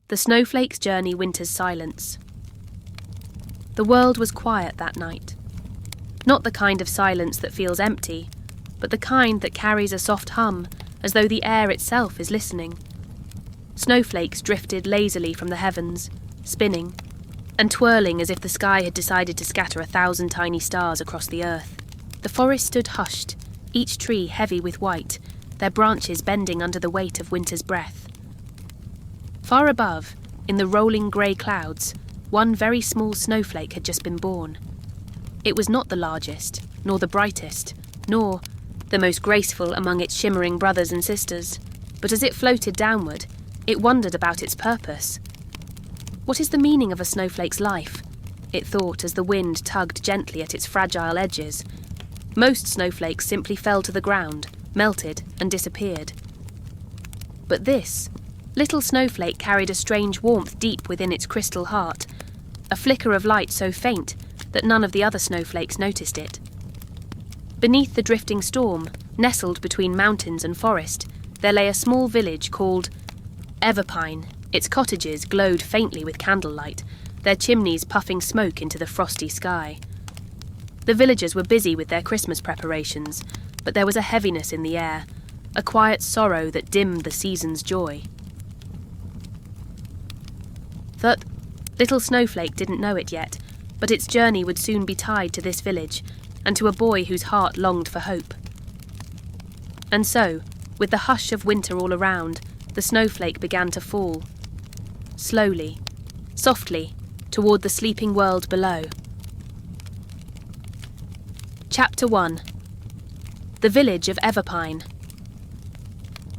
The Snowflake Journey Winter's Silence. The world was quiet that night. Not the kind of silence that feels empty, but the kind that carries a soft hum, as though the air itself is listening. Snowflakes drifted lazily from the heavens, spinning, and twirling as if the sky had decided to scatter 1,000 tiny stars across the earth. The forest stood hushed, each tree heavy with white, their branches bending under the weight of winter's breath. Far above, in the rolling grey clouds, one very small snowflake had just been born. It was not the largest, nor the brightest, nor the most graceful among its shimmering brothers and sisters, but as it floated downward, it wondered about its purpose. What is the meaning of a snowflake's life? It thought as the wind tugged gently at its fragile edges. Most snowflakes simply fell to the ground, melted and disappeared. But this little snowflake carried a strange warmth deep within its crystal heart, a flicker of light so faint that none of the other snowflakes noticed it. Beneath the drifting storm, nestled between mountains and forest, there lay a small village called Everpine. Its cottages glowed faintly with candlelight, their chimneys puffing smoke into the frosty sky. The villagers were busy with their Christmas preparations, but there was a heaviness in the air, a quiet sorrow that dimmed the season's joy. That little snowflake didn't know it yet, but its journey would soon be tied to this village, and to a boy whose heart longed for hope. And so, with the hush of winter all around, the snowflake began to fall. Slowly, softly, toward the sleeping world below. Chapter 1. The Village of Everpine.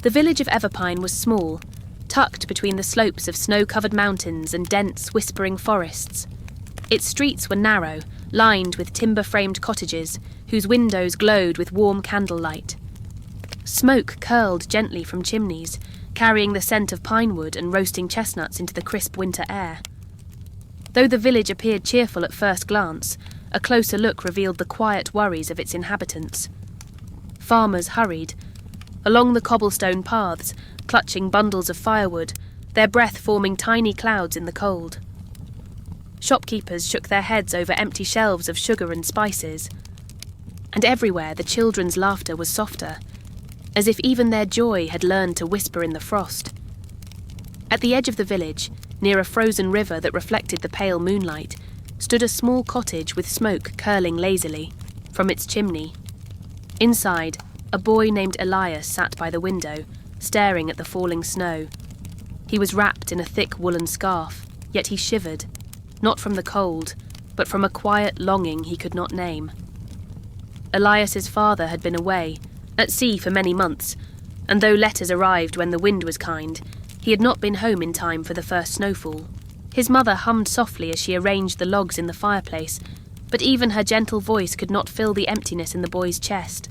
The village of Everpine was small, tucked between the slopes of snow-covered mountains and dense, whispering forests. Its streets were narrow, lined with timber-framed cottages, whose windows glowed with warm candlelight. Smoke curled gently from chimneys, carrying the scent of pine wood and roasting chestnuts into the crisp winter air. Though the village appeared cheerful at first glance, a closer look revealed the quiet worries of its inhabitants. Farmers hurried along the cobblestone paths, clutching bundles of firewood, their breath forming tiny clouds in the cold. Shopkeepers shook their heads over empty shelves of sugar and spices. And everywhere the children's laughter was softer, as if even their joy had learned to whisper in the frost. At the edge of the village, near a frozen river that reflected the pale moonlight, stood a small cottage with smoke curling lazily from its chimney. Inside, a boy named Elias sat by the window, staring at the falling snow. He was wrapped in a thick woolen scarf, yet he shivered, not from the cold, but from a quiet longing he could not name. Elias's father had been away, at sea for many months, and though letters arrived when the wind was kind, he had not been home in time for the first snowfall. His mother hummed softly as she arranged the logs in the fireplace, but even her gentle voice could not fill the emptiness in the boy's chest.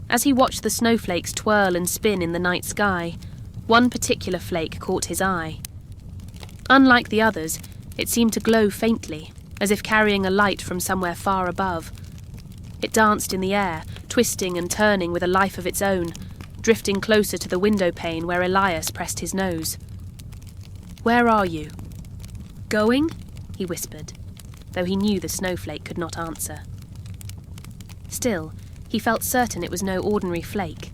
As he watched the snowflakes twirl and spin in the night sky, one particular flake caught his eye. Unlike the others, it seemed to glow faintly, as if carrying a light from somewhere far above. It danced in the air, twisting and turning with a life of its own, drifting closer to the window pane where Elias pressed his nose. "Where are you?" "Going?" he whispered, though he knew the snowflake could not answer. Still, he felt certain it was no ordinary flake.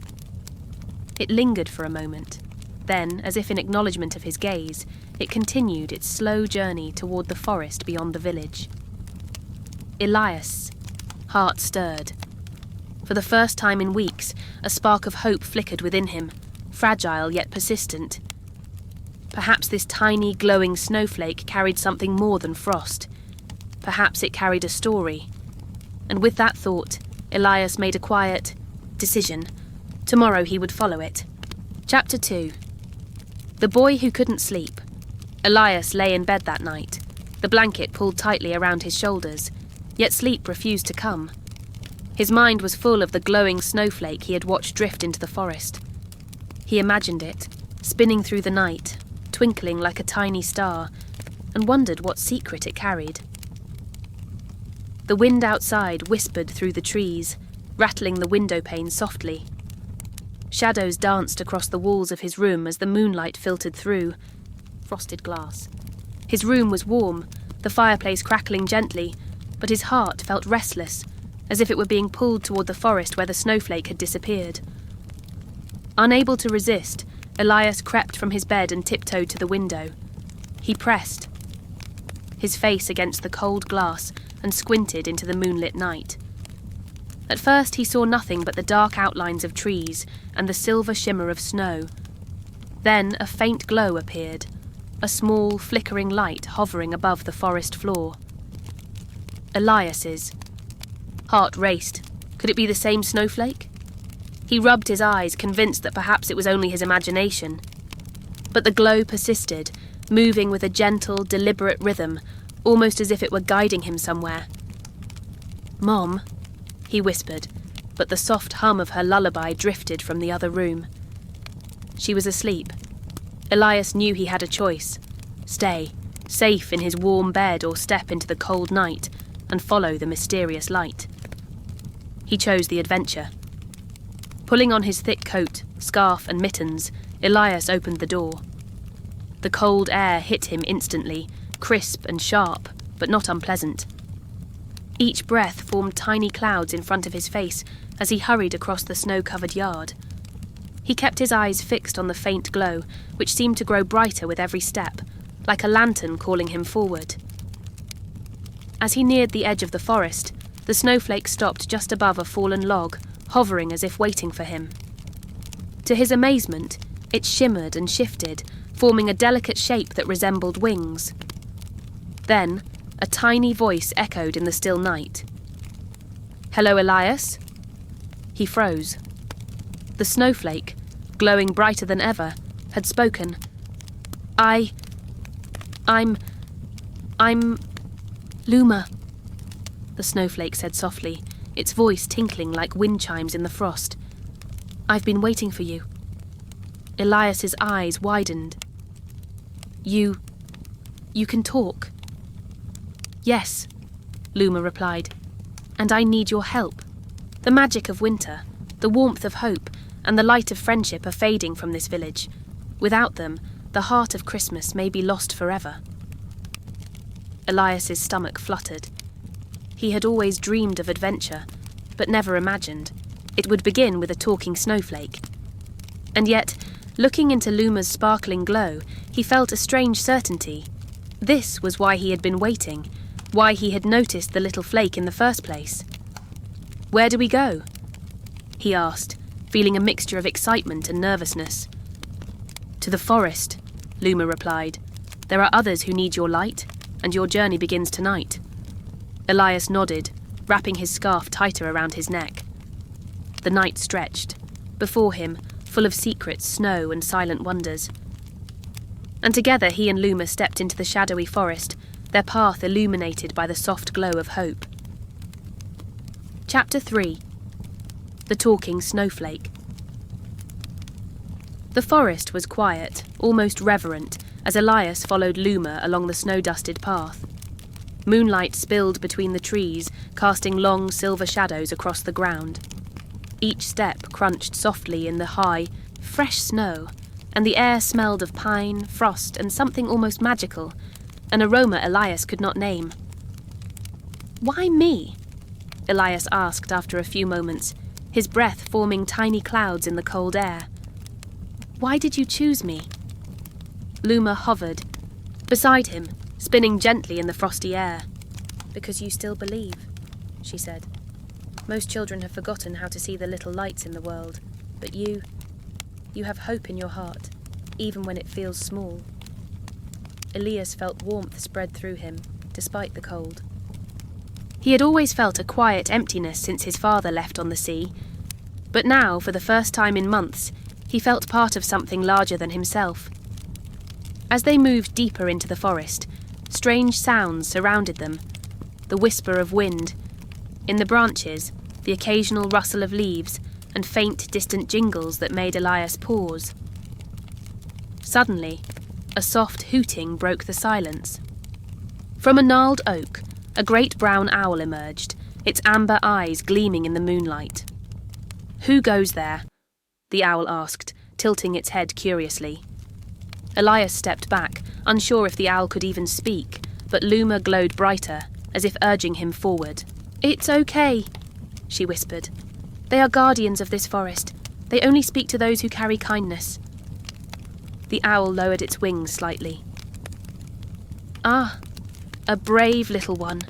It lingered for a moment. Then, as if in acknowledgement of his gaze, it continued its slow journey toward the forest beyond the village. Elias' heart stirred. For the first time in weeks, a spark of hope flickered within him, fragile yet persistent. Perhaps this tiny, glowing snowflake carried something more than frost. Perhaps it carried a story. And with that thought, Elias made a quiet decision. Tomorrow he would follow it. Chapter 2. The boy who couldn't sleep. Elias lay in bed that night, the blanket pulled tightly around his shoulders, yet sleep refused to come. His mind was full of the glowing snowflake he had watched drift into the forest. He imagined it, spinning through the night, twinkling like a tiny star, and wondered what secret it carried. The wind outside whispered through the trees, rattling the window pane softly. Shadows danced across the walls of his room as the moonlight filtered through. frosted glass. His room was warm, the fireplace crackling gently, but his heart felt restless, as if it were being pulled toward the forest where the snowflake had disappeared. Unable to resist, Elias crept from his bed and tiptoed to the window. He pressed, his face against the cold glass, and squinted into the moonlit night. At first he saw nothing but the dark outlines of trees and the silver shimmer of snow. Then a faint glow appeared, a small, flickering light hovering above the forest floor. Elias's. Heart raced. Could it be the same snowflake? He rubbed his eyes, convinced that perhaps it was only his imagination. But the glow persisted, moving with a gentle, deliberate rhythm, almost as if it were guiding him somewhere. "Mom," he whispered, but the soft hum of her lullaby drifted from the other room. She was asleep. Elias knew he had a choice: stay, safe in his warm bed, or step into the cold night and follow the mysterious light. He chose the adventure. Pulling on his thick coat, scarf and mittens, Elias opened the door. The cold air hit him instantly, crisp and sharp, but not unpleasant. Each breath formed tiny clouds in front of his face as he hurried across the snow-covered yard. He kept his eyes fixed on the faint glow, which seemed to grow brighter with every step, like a lantern calling him forward. As he neared the edge of the forest, the snowflake stopped just above a fallen log, hovering as if waiting for him. To his amazement, it shimmered and shifted, forming a delicate shape that resembled wings. Then, a tiny voice echoed in the still night. "Hello, Elias?" He froze. The snowflake, glowing brighter than ever, had spoken. I'm Luma," the snowflake said softly, its voice tinkling like wind chimes in the frost. "I've been waiting for you." Elias's eyes widened. You can talk." "Yes," Luma replied, "and I need your help. The magic of winter, the warmth of hope, and the light of friendship are fading from this village. Without them, the heart of Christmas may be lost forever." Elias's stomach fluttered. He had always dreamed of adventure, but never imagined it would begin with a talking snowflake. And yet, looking into Luma's sparkling glow, he felt a strange certainty. This was why he had been waiting, why he had noticed the little flake in the first place. "Where do we go?" he asked, feeling a mixture of excitement and nervousness. "To the forest," Luma replied. "There are others who need your light, and your journey begins tonight." Elias nodded, wrapping his scarf tighter around his neck. The night stretched. Before him, full of secrets, snow, and silent wonders. And together he and Luma stepped into the shadowy forest, their path illuminated by the soft glow of hope. Chapter 3. The Talking Snowflake. The forest was quiet, almost reverent, as Elias followed Luma along the snow-dusted path. Moonlight spilled between the trees, casting long silver shadows across the ground. Each step crunched softly in the high, fresh snow, and the air smelled of pine, frost, and something almost magical, an aroma Elias could not name. "Why me?" Elias asked after a few moments, his breath forming tiny clouds in the cold air. "Why did you choose me?" Luma hovered beside him, spinning gently in the frosty air. "Because you still believe," she said. "Most children have forgotten how to see the little lights in the world, but you have hope in your heart, even when it feels small." Elias felt warmth spread through him, despite the cold. He had always felt a quiet emptiness since his father left on the sea, but now, for the first time in months, he felt part of something larger than himself. As they moved deeper into the forest, strange sounds surrounded them: the whisper of wind, in the branches, the occasional rustle of leaves, and faint, distant jingles that made Elias pause. Suddenly, a soft hooting broke the silence. From a gnarled oak, a great brown owl emerged, its amber eyes gleaming in the moonlight. "Who goes there?" the owl asked, tilting its head curiously. Elias stepped back, unsure if the owl could even speak, but Luma glowed brighter, as if urging him forward. "It's okay," she whispered. "They are guardians of this forest. They only speak to those who carry kindness." The owl lowered its wings slightly. "Ah, a brave little one,"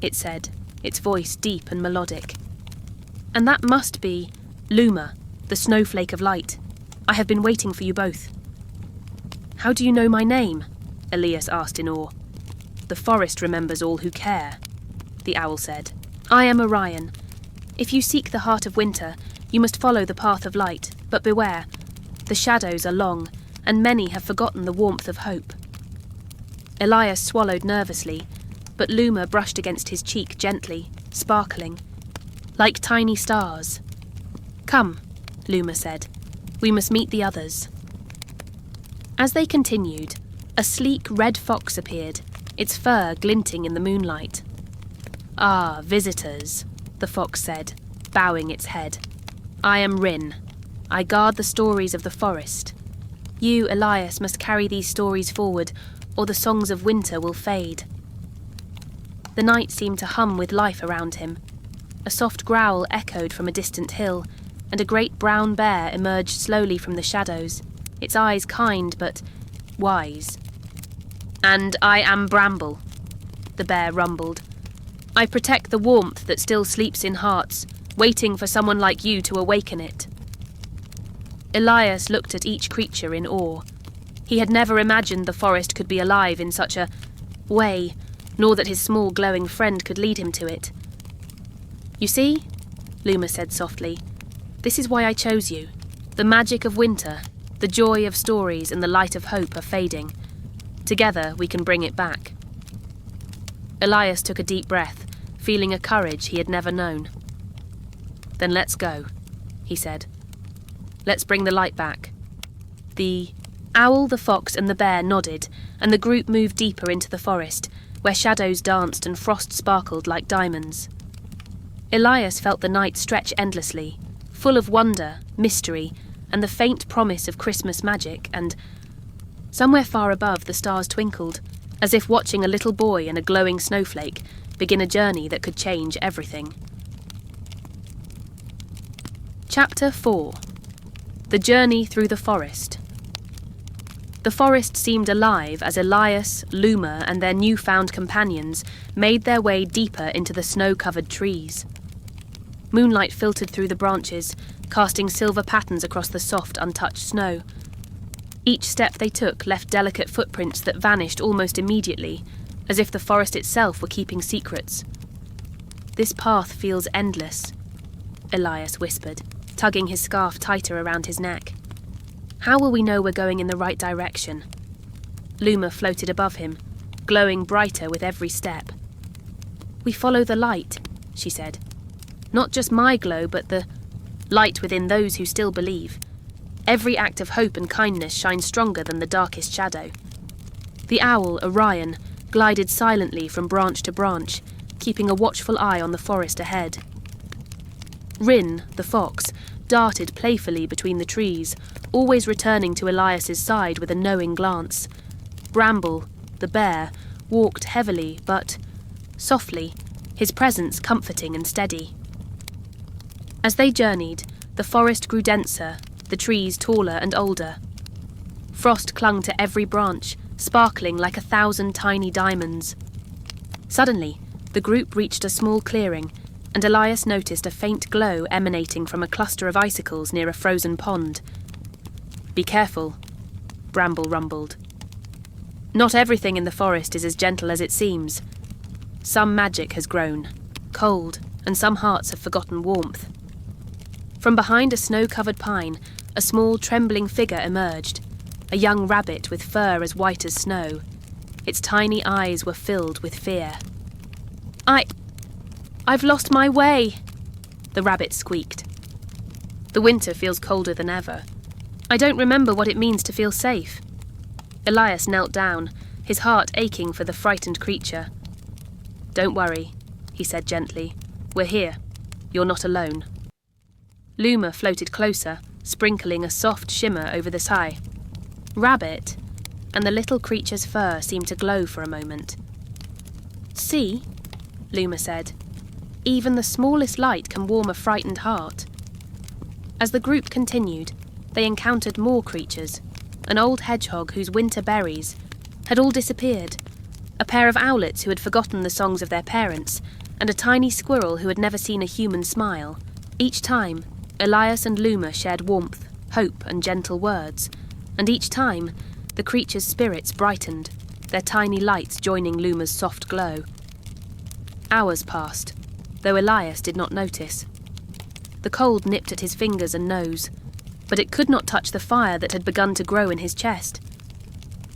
it said, its voice deep and melodic. "And that must be Luma, the snowflake of light. I have been waiting for you both." "How do you know my name?" Elias asked in awe. "The forest remembers all who care," the owl said. "I am Orion. If you seek the heart of winter, you must follow the path of light, but beware. The shadows are long, and many have forgotten the warmth of hope." Elias swallowed nervously, but Luma brushed against his cheek gently, sparkling, like tiny stars. "Come," Luma said. "We must meet the others." As they continued, a sleek red fox appeared, its fur glinting in the moonlight. "Ah, visitors," the fox said, bowing its head. "I am Rin. I guard the stories of the forest. You, Elias, must carry these stories forward, or the songs of winter will fade." The night seemed to hum with life around him. A soft growl echoed from a distant hill, and a great brown bear emerged slowly from the shadows, its eyes kind but wise. "And I am Bramble," the bear rumbled. "I protect the warmth that still sleeps in hearts, waiting for someone like you to awaken it." Elias looked at each creature in awe. He had never imagined the forest could be alive in such a way, nor that his small glowing friend could lead him to it. "You see," Luma said softly, "this is why I chose you. The magic of winter, the joy of stories and the light of hope are fading. Together we can bring it back." Elias took a deep breath, feeling a courage he had never known. "Then let's go," he said. "Let's bring the light back." The owl, the fox and the bear nodded, and the group moved deeper into the forest, where shadows danced and frost sparkled like diamonds. Elias felt the night stretch endlessly, full of wonder, mystery, and the faint promise of Christmas magic, and somewhere far above the stars twinkled, as if watching a little boy and a glowing snowflake begin a journey that could change everything. Chapter 4. The Journey Through the Forest. The forest seemed alive as Elias, Luma, and their newfound companions made their way deeper into the snow-covered trees. Moonlight filtered through the branches, casting silver patterns across the soft, untouched snow. Each step they took left delicate footprints that vanished almost immediately, as if the forest itself were keeping secrets. "This path feels endless," Elias whispered, tugging his scarf tighter around his neck. "How will we know we're going in the right direction?" Luma floated above him, glowing brighter with every step. "We follow the light," she said. "Not just my glow, but the light within those who still believe. Every act of hope and kindness shines stronger than the darkest shadow." The owl, Orion, glided silently from branch to branch, keeping a watchful eye on the forest ahead. Rin, the fox, darted playfully between the trees, always returning to Elias's side with a knowing glance. Bramble, the bear, walked heavily but softly, his presence comforting and steady. As they journeyed, the forest grew denser, the trees taller and older. Frost clung to every branch, sparkling like 1,000 tiny diamonds. Suddenly, the group reached a small clearing, and Elias noticed a faint glow emanating from a cluster of icicles near a frozen pond. "Be careful," Bramble rumbled. "Not everything in the forest is as gentle as it seems. Some magic has grown, cold, and some hearts have forgotten warmth." From behind a snow-covered pine, a small trembling figure emerged, a young rabbit with fur as white as snow. Its tiny eyes were filled with fear. I've lost my way," the rabbit squeaked. "The winter feels colder than ever. I don't remember what it means to feel safe." Elias knelt down, his heart aching for the frightened creature. "Don't worry," he said gently. "We're here. You're not alone." Luma floated closer, sprinkling a soft shimmer over the sky. "Rabbit, and the little creature's fur seemed to glow for a moment. "See," Luma said, "even the smallest light can warm a frightened heart." As the group continued, they encountered more creatures, an old hedgehog whose winter berries had all disappeared, a pair of owlets who had forgotten the songs of their parents, and a tiny squirrel who had never seen a human smile. Each time, Elias and Luma shared warmth, hope, and gentle words, and each time, the creatures' spirits brightened, their tiny lights joining Luma's soft glow. Hours passed, though Elias did not notice. The cold nipped at his fingers and nose, but it could not touch the fire that had begun to grow in his chest.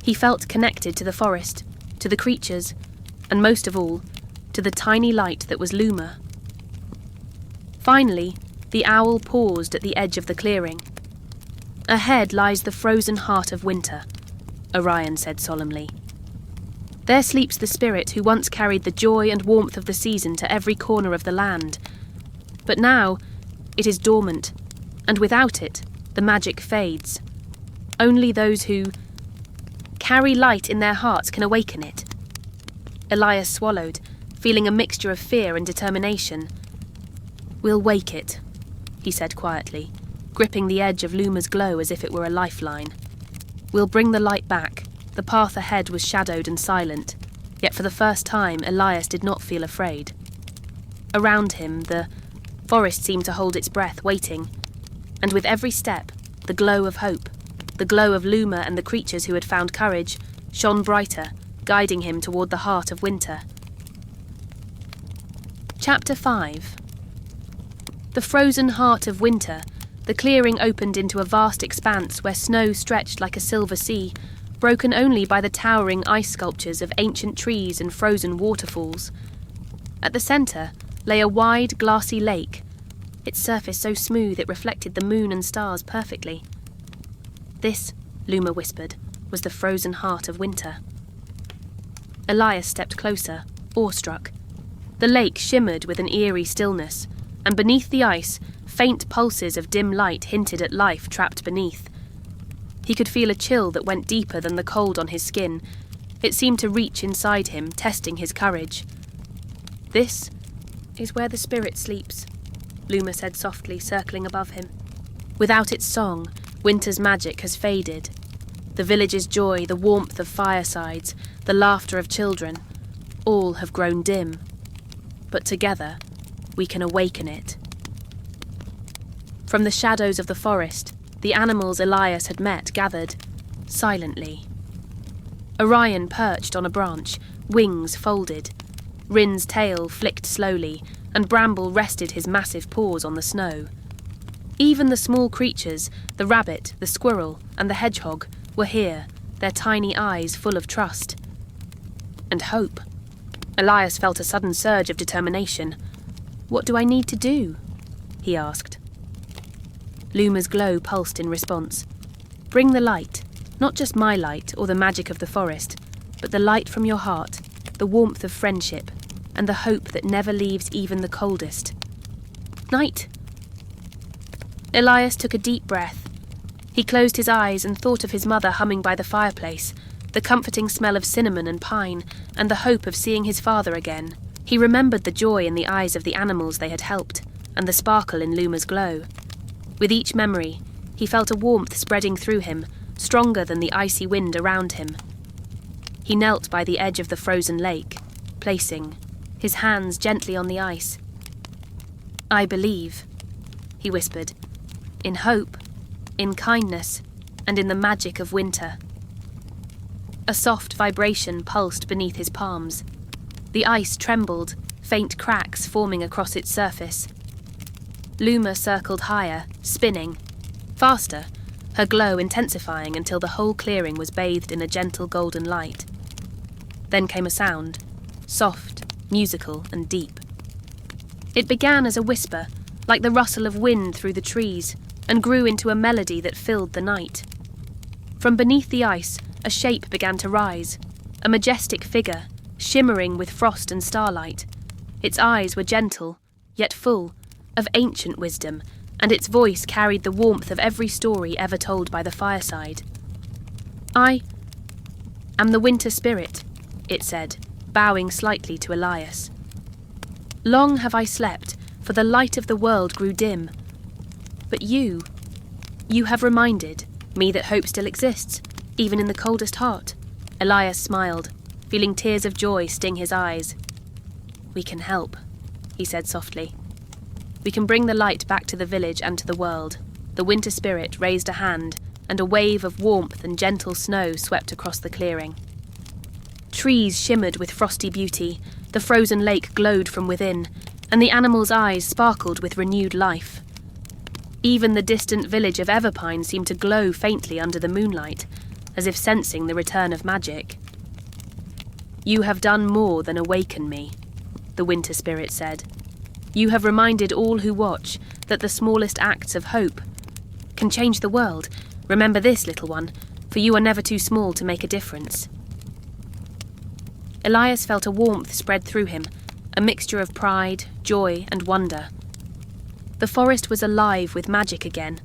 He felt connected to the forest, to the creatures, and most of all, to the tiny light that was Luma. Finally, the owl paused at the edge of the clearing. "Ahead lies the frozen heart of winter," Orion said solemnly. "There sleeps the spirit who once carried the joy and warmth of the season to every corner of the land. But now, it is dormant, and without it, the magic fades. Only those who carry light in their hearts can awaken it." Elias swallowed, feeling a mixture of fear and determination. "We'll wake it," he said quietly, gripping the edge of Luma's glow as if it were a lifeline. "We'll bring the light back." The path ahead was shadowed and silent, yet for the first time Elias did not feel afraid. Around him, the forest seemed to hold its breath, waiting, and with every step, the glow of hope, the glow of Luma and the creatures who had found courage, shone brighter, guiding him toward the heart of winter. Chapter 5. The frozen heart of winter. The clearing opened into a vast expanse where snow stretched like a silver sea, broken only by the towering ice sculptures of ancient trees and frozen waterfalls. At the centre lay a wide, glassy lake, its surface so smooth it reflected the moon and stars perfectly. This, Luma whispered, was the frozen heart of winter. Elias stepped closer, awestruck. The lake shimmered with an eerie stillness, and beneath the ice, faint pulses of dim light hinted at life trapped beneath. He could feel a chill that went deeper than the cold on his skin. It seemed to reach inside him, testing his courage. "This is where the spirit sleeps," Luma said softly, circling above him. "Without its song, winter's magic has faded. The village's joy, the warmth of firesides, the laughter of children, all have grown dim. But together, we can awaken it." From the shadows of the forest, the animals Elias had met gathered, silently. Orion perched on a branch, wings folded. Rin's tail flicked slowly, and Bramble rested his massive paws on the snow. Even the small creatures, the rabbit, the squirrel, and the hedgehog, were here, their tiny eyes full of trust. And hope. Elias felt a sudden surge of determination. "What do I need to do?" he asked. Luma's glow pulsed in response. "Bring the light, not just my light or the magic of the forest, but the light from your heart, the warmth of friendship, and the hope that never leaves even the coldest. Night." Elias took a deep breath. He closed his eyes and thought of his mother humming by the fireplace, the comforting smell of cinnamon and pine, and the hope of seeing his father again. He remembered the joy in the eyes of the animals they had helped, and the sparkle in Luma's glow. With each memory, he felt a warmth spreading through him, stronger than the icy wind around him. He knelt by the edge of the frozen lake, placing his hands gently on the ice. "I believe," he whispered, "in hope, in kindness, and in the magic of winter." A soft vibration pulsed beneath his palms. The ice trembled, faint cracks forming across its surface. Luma circled higher, spinning. Faster, her glow intensifying until the whole clearing was bathed in a gentle golden light. Then came a sound, soft, musical, and deep. It began as a whisper, like the rustle of wind through the trees, and grew into a melody that filled the night. From beneath the ice, a shape began to rise, a majestic figure, shimmering with frost and starlight. Its eyes were gentle, yet full, of ancient wisdom, and its voice carried the warmth of every story ever told by the fireside. I "Am the winter spirit," it said, bowing slightly to Elias. "Long have I slept, for the light of the world grew dim. But you have reminded me that hope still exists, even in the coldest heart." Elias smiled, feeling tears of joy sting his eyes. "We can help," he said softly. "We can bring the light back to the village and to the world." The winter spirit raised a hand, and a wave of warmth and gentle snow swept across the clearing. Trees shimmered with frosty beauty, the frozen lake glowed from within, and the animals' eyes sparkled with renewed life. Even the distant village of Everpine seemed to glow faintly under the moonlight, as if sensing the return of magic. "You have done more than awaken me," the winter spirit said. "You have reminded all who watch that the smallest acts of hope can change the world. Remember this, little one, for you are never too small to make a difference." Elias felt a warmth spread through him, a mixture of pride, joy, and wonder. The forest was alive with magic again,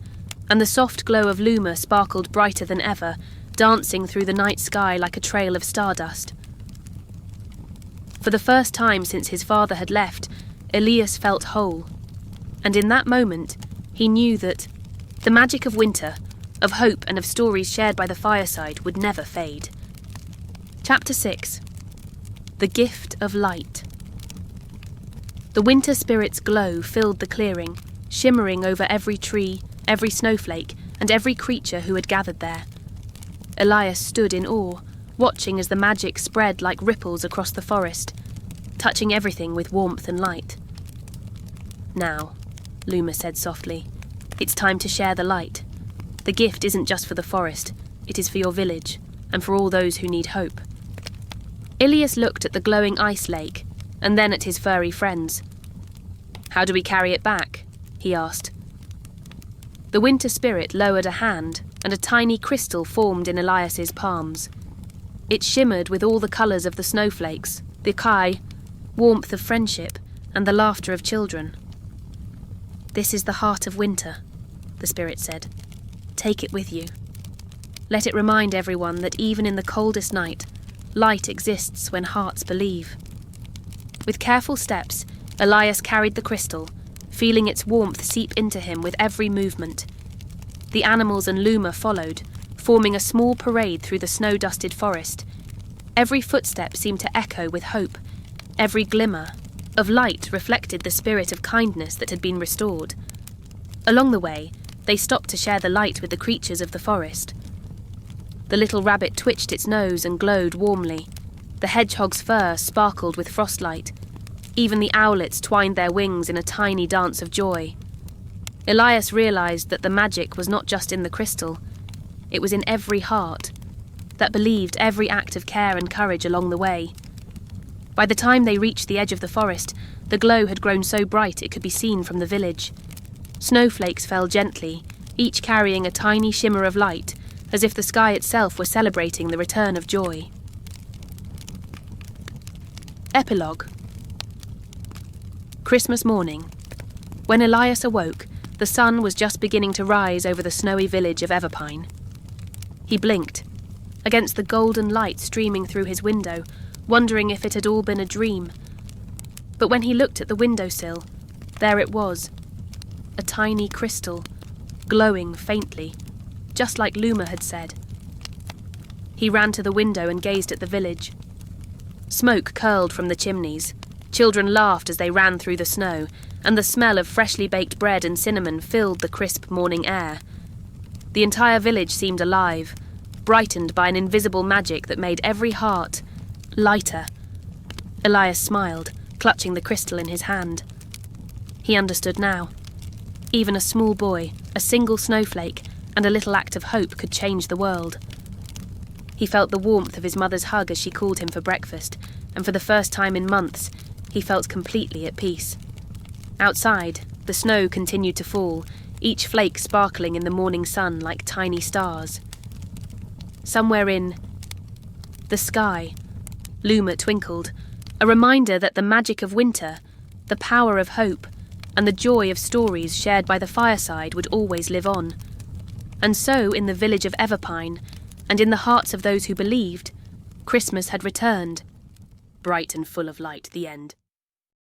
and the soft glow of Luma sparkled brighter than ever, dancing through the night sky like a trail of stardust. For the first time since his father had left, Elias felt whole, and in that moment he knew that the magic of winter, of hope and of stories shared by the fireside would never fade. Chapter 6. The Gift of Light. The winter spirit's glow filled the clearing, shimmering over every tree, every snowflake, and every creature who had gathered there. Elias stood in awe, watching as the magic spread like ripples across the forest, touching everything with warmth and light. "Now," Luma said softly, "it's time to share the light. The gift isn't just for the forest, it is for your village, and for all those who need hope." Elias looked at the glowing ice lake, and then at his furry friends. "How do we carry it back?" he asked. The winter spirit lowered a hand, and a tiny crystal formed in Elias's palms. It shimmered with all the colours of the snowflakes, the kai, warmth of friendship, and the laughter of children. "This is the heart of winter," the spirit said. "Take it with you. Let it remind everyone that even in the coldest night, light exists when hearts believe." With careful steps, Elias carried the crystal, feeling its warmth seep into him with every movement. The animals and Luma followed, forming a small parade through the snow-dusted forest. Every footstep seemed to echo with hope. Every glimmer of light reflected the spirit of kindness that had been restored. Along the way, they stopped to share the light with the creatures of the forest. The little rabbit twitched its nose and glowed warmly. The hedgehog's fur sparkled with frostlight. Even the owlets twined their wings in a tiny dance of joy. Elias realized that the magic was not just in the crystal. It was in every heart that believed every act of care and courage along the way. By the time they reached the edge of the forest, the glow had grown so bright it could be seen from the village. Snowflakes fell gently, each carrying a tiny shimmer of light, as if the sky itself were celebrating the return of joy. Epilogue. Christmas morning. When Elias awoke, the sun was just beginning to rise over the snowy village of Everpine. He blinked, against the golden light streaming through his window, wondering if it had all been a dream. But when he looked at the windowsill, there it was, a tiny crystal, glowing faintly, just like Luma had said. He ran to the window and gazed at the village. Smoke curled from the chimneys. Children laughed as they ran through the snow, and the smell of freshly baked bread and cinnamon filled the crisp morning air. The entire village seemed alive, brightened by an invisible magic that made every heart lighter. Elias smiled, clutching the crystal in his hand. He understood now. Even a small boy, a single snowflake, and a little act of hope could change the world. He felt the warmth of his mother's hug as she called him for breakfast, and for the first time in months, he felt completely at peace. Outside, the snow continued to fall, each flake sparkling in the morning sun like tiny stars. Somewhere in the sky, Luma twinkled, a reminder that the magic of winter, the power of hope, and the joy of stories shared by the fireside would always live on. And so, in the village of Everpine, and in the hearts of those who believed, Christmas had returned. Bright and full of light, the end.